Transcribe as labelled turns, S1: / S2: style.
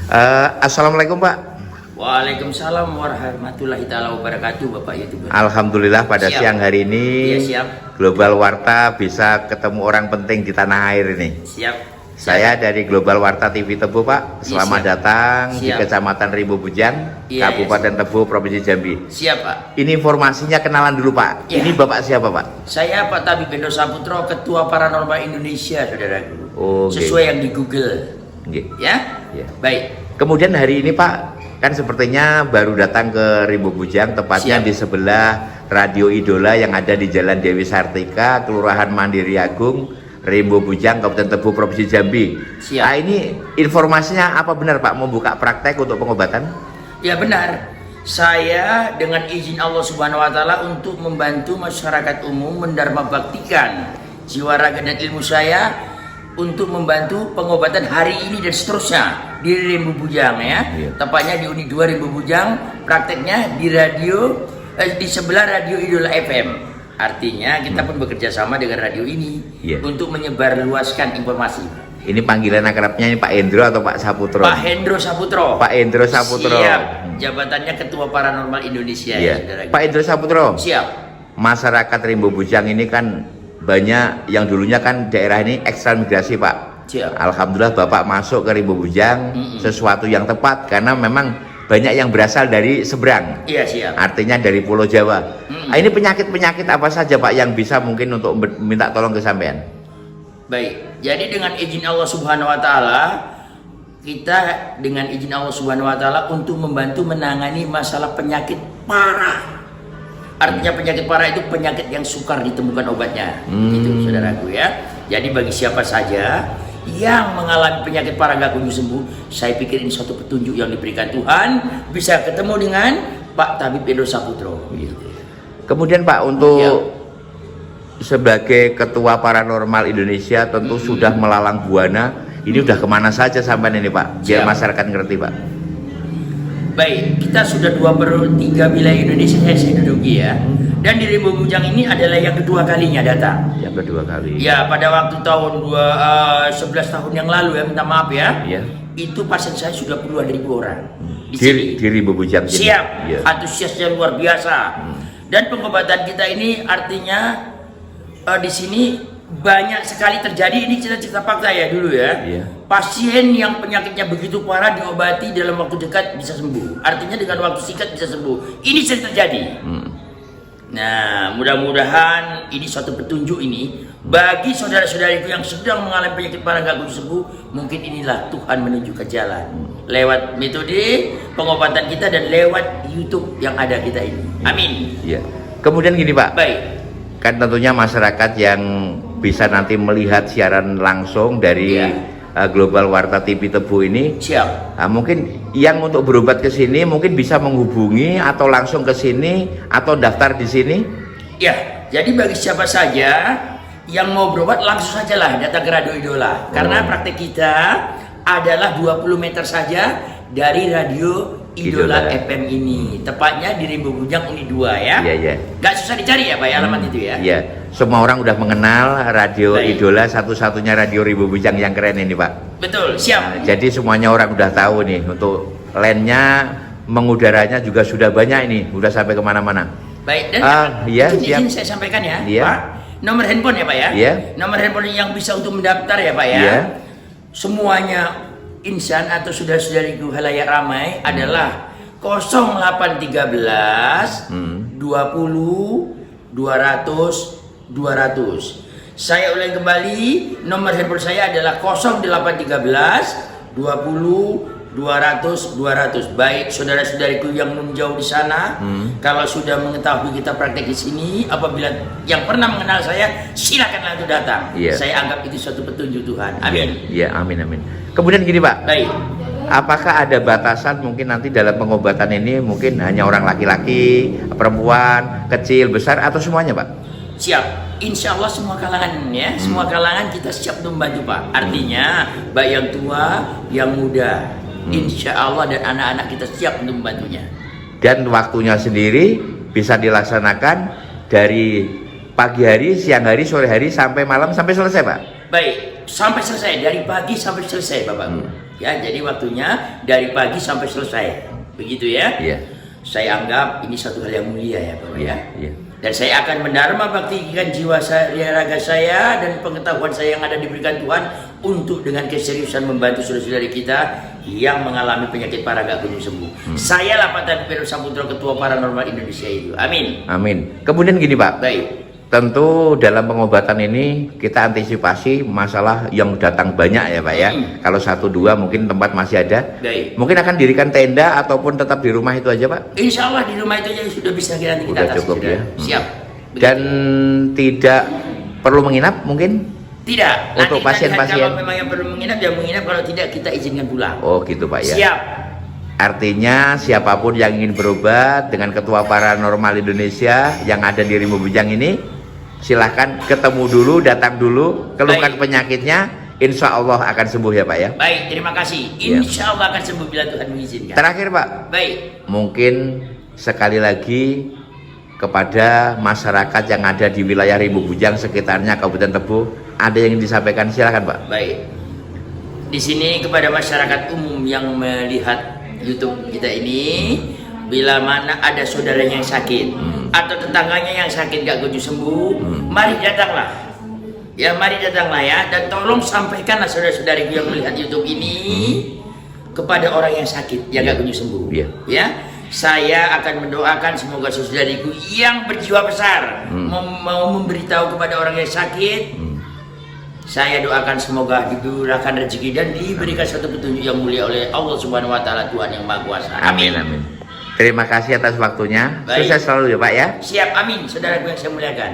S1: Assalamualaikum Pak.
S2: Waalaikumsalam warahmatullahi taala wabarakatuh, Bapak YouTuber.
S1: Alhamdulillah pada
S2: Siap.
S1: siang hari ini Global Warta bisa ketemu orang penting di tanah air ini.
S2: Siap.
S1: Saya dari Global Warta TV Tebu Pak. Selamat datang di Kecamatan Rimbo Bujang, Kabupaten Tebu, Provinsi Jambi.
S2: Siap Pak.
S1: Ini informasinya kenalan dulu Pak. Ini Bapak siapa Pak?
S2: Saya Pak Tabib Hendro Saputro, Ketua Paranormal Indonesia, saudaraku. Sesuai yang di Google. Ya? Baik.
S1: Kemudian hari ini Pak, kan sepertinya baru datang ke Rimbo Bujang, tepatnya di sebelah Radio Idola yang ada di Jalan Dewi Sartika, Kelurahan Mandiri Agung, Rimbo Bujang, Kabupaten Tebu, Provinsi Jambi. Nah, ini informasinya apa benar Pak, membuka praktek untuk pengobatan?
S2: Ya benar. Saya dengan izin Allah Subhanahu wa taala untuk membantu masyarakat umum mendharma baktikan jiwa raga dan ilmu saya untuk membantu pengobatan hari ini dan seterusnya di Rimbo Bujang ya. Tepatnya di Uni 2 Rimbo Bujang, prakteknya di radio di sebelah Radio Idola FM. Artinya kita pun bekerja sama dengan radio ini untuk menyebarluaskan informasi. Ini panggilan akrabnya ini Pak Hendro atau Pak Saputro? Pak Hendro Saputro. Pak Hendro Saputro. Siap. Jabatannya Ketua Paranormal Indonesia.
S1: Pak Hendro Saputro.
S2: Siap.
S1: Masyarakat Rimbo Bujang ini kan banyak yang dulunya kan daerah ini ekstra-migrasi Pak. Alhamdulillah Bapak masuk ke Rimbo Bujang sesuatu yang tepat karena memang banyak yang berasal dari seberang. Iya siap. Artinya dari Pulau Jawa. Nah, ini penyakit-penyakit apa saja Pak yang bisa mungkin untuk minta tolong ke sampean?
S2: Baik. Jadi dengan izin Allah Subhanahu wa taala, kita dengan izin Allah Subhanahu wa taala untuk membantu menangani masalah penyakit parah. Artinya penyakit parah itu penyakit yang sukar ditemukan obatnya. Gitu saudaraku ya. Jadi bagi siapa saja yang mengalami penyakit parah gak kunjung sembuh, saya pikir ini suatu petunjuk yang diberikan Tuhan, bisa ketemu dengan Pak Tabib Hendro Saputro.
S1: Kemudian Pak, untuk sebagai Ketua Paranormal Indonesia tentu sudah melalang buana. Ini udah kemana saja sampai ini Pak, biar masyarakat ngerti Pak.
S2: Baik, kita sudah 2/3 wilayah Indonesia saya duduki ya. Dan di Rimbo Bujang ini adalah yang kedua kalinya datang.
S1: Yang kedua kali.
S2: Ya, pada waktu tahun 11 tahun yang lalu ya, minta maaf ya. Itu pasien saya sudah puluhan ribu orang.
S1: Di Rimbo Bujang.
S2: Siap, antusiasnya luar biasa. Dan pengobatan kita ini artinya di sini banyak sekali terjadi, ini cerita fakta ya dulu ya. Pasien yang penyakitnya begitu parah diobati dalam waktu dekat bisa sembuh. Artinya dengan waktu singkat bisa sembuh. Ini sering terjadi. Nah, mudah-mudahan ini suatu petunjuk ini bagi saudara-saudariku yang sedang mengalami penyakit parah gak kunjung sembuh. Mungkin inilah Tuhan menunjukkan jalan lewat metode pengobatan kita dan lewat YouTube yang ada kita ini. Amin.
S1: Kemudian gini Pak.
S2: Baik.
S1: Kan tentunya masyarakat yang bisa nanti melihat siaran langsung dari Global Warta TV Tebu ini, mungkin yang untuk berobat ke sini mungkin bisa menghubungi atau langsung ke sini atau daftar di sini. Ya, jadi bagi siapa saja yang mau berobat langsung saja lah datang ke Radio Idola. Karena praktek kita adalah 20 meter saja dari Radio Idola FM ini, tepatnya di Rimbo Bujang Uni 2 ya. Gak susah dicari ya Pak ya, alamat itu ya. Semua orang udah mengenal Radio Idola, satu-satunya radio Rimbo Bujang yang keren ini Pak. Betul, siap. Jadi semuanya orang udah tahu nih, untuk line-nya, mengudaranya juga sudah banyak ini, udah sampai kemana-mana. Baik, dan izin saya sampaikan ya Pak, nomor handphone ya Pak ya. Nomor handphone yang bisa untuk mendaftar ya Pak ya. Semuanya insan atau saudara-saudariku halayak ramai adalah 0813 20 200 200. Saya ulangi kembali, nomor handphone saya adalah 0813 20 200 200. Baik saudara-saudariku yang menjauh di sana, kalau sudah mengetahui kita praktek di sini, apabila yang pernah mengenal saya, silakanlah untuk datang. Saya anggap itu suatu petunjuk Tuhan. Amin. Amin amin. Kemudian gini Pak. Baik. Apakah ada batasan mungkin nanti dalam pengobatan ini mungkin hanya orang laki-laki, perempuan, kecil, besar atau semuanya Pak? Siap. Insya Allah semua kalangan ya, semua kalangan kita siap untuk membantu Pak. Artinya baik yang tua, yang muda. Insya Allah dan anak-anak kita siap untuk membantunya. Dan waktunya sendiri bisa dilaksanakan dari pagi hari, siang hari, sore hari sampai malam sampai selesai Pak. Baik, sampai selesai dari pagi sampai selesai Bapak.
S2: Ya, jadi waktunya dari pagi sampai selesai. Begitu ya.
S1: Iya.
S2: Saya anggap ini satu hal yang mulia ya, Bapak
S1: Iya,
S2: ya.
S1: iya.
S2: Dan saya akan mendharma baktikan jiwa saya, raga saya dan pengetahuan saya yang ada diberikan Tuhan untuk dengan keseriusan membantu saudara-saudari kita yang mengalami penyakit parah gak kunjung sembuh. Saya lah Pak Tabib Saputra, Ketua Paranormal Indonesia itu. Amin.
S1: Amin. Kemudian gini Pak,
S2: Baik.
S1: tentu dalam pengobatan ini kita antisipasi masalah yang datang banyak ya Pak ya. Kalau 1-2 mungkin tempat masih ada.
S2: Baik.
S1: Mungkin akan dirikan tenda ataupun tetap di rumah itu aja Pak.
S2: Insya Allah di rumah itu aja sudah bisa nanti kita
S1: Udah
S2: atasi.
S1: cukup
S2: sudah.
S1: ya.
S2: Siap.
S1: Dan tidak perlu menginap mungkin?
S2: Tidak.
S1: Untuk
S2: Nanti kita lihat
S1: pasien-pasien.
S2: kalau memang yang perlu menginap, ya menginap. Kalau tidak, kita izinkan pulang.
S1: Oh gitu Pak ya.
S2: Siap.
S1: Artinya siapapun yang ingin berobat dengan Ketua Paranormal Indonesia yang ada di Rimba Bujang ini, silahkan ketemu dulu, datang dulu, keluhkan
S2: Baik.
S1: penyakitnya, insya Allah akan sembuh ya Pak ya.
S2: Baik, terima kasih.
S1: Ya.
S2: Insya Allah akan sembuh bila Tuhan mengizinkan.
S1: Terakhir Pak,
S2: Baik.
S1: mungkin sekali lagi kepada masyarakat yang ada di wilayah Rimba Bujang sekitarnya Kabupaten Tebo, ada yang ingin disampaikan, silakan Pak.
S2: Baik. Di sini kepada masyarakat umum yang melihat YouTube kita ini, bila mana ada saudaranya yang sakit atau tetangganya yang sakit gak kunjung sembuh, mari datanglah. Ya, mari datanglah ya, dan tolong sampaikanlah saudara-saudariku yang melihat YouTube ini kepada orang yang sakit yang gak kunjung sembuh.
S1: Iya.
S2: Ya, saya akan mendoakan semoga saudariku yang berjiwa besar mau memberitahu kepada orang yang sakit. Saya doakan semoga diberikan rezeki dan diberikan satu petunjuk yang mulia oleh Allah Subhanahu wa taala, Tuhan yang Maha Kuasa.
S1: Amin, amin. Terima kasih atas waktunya.
S2: Baik.
S1: Sukses selalu ya Pak ya.
S2: Siap, amin. Saudaraku yang saya muliakan.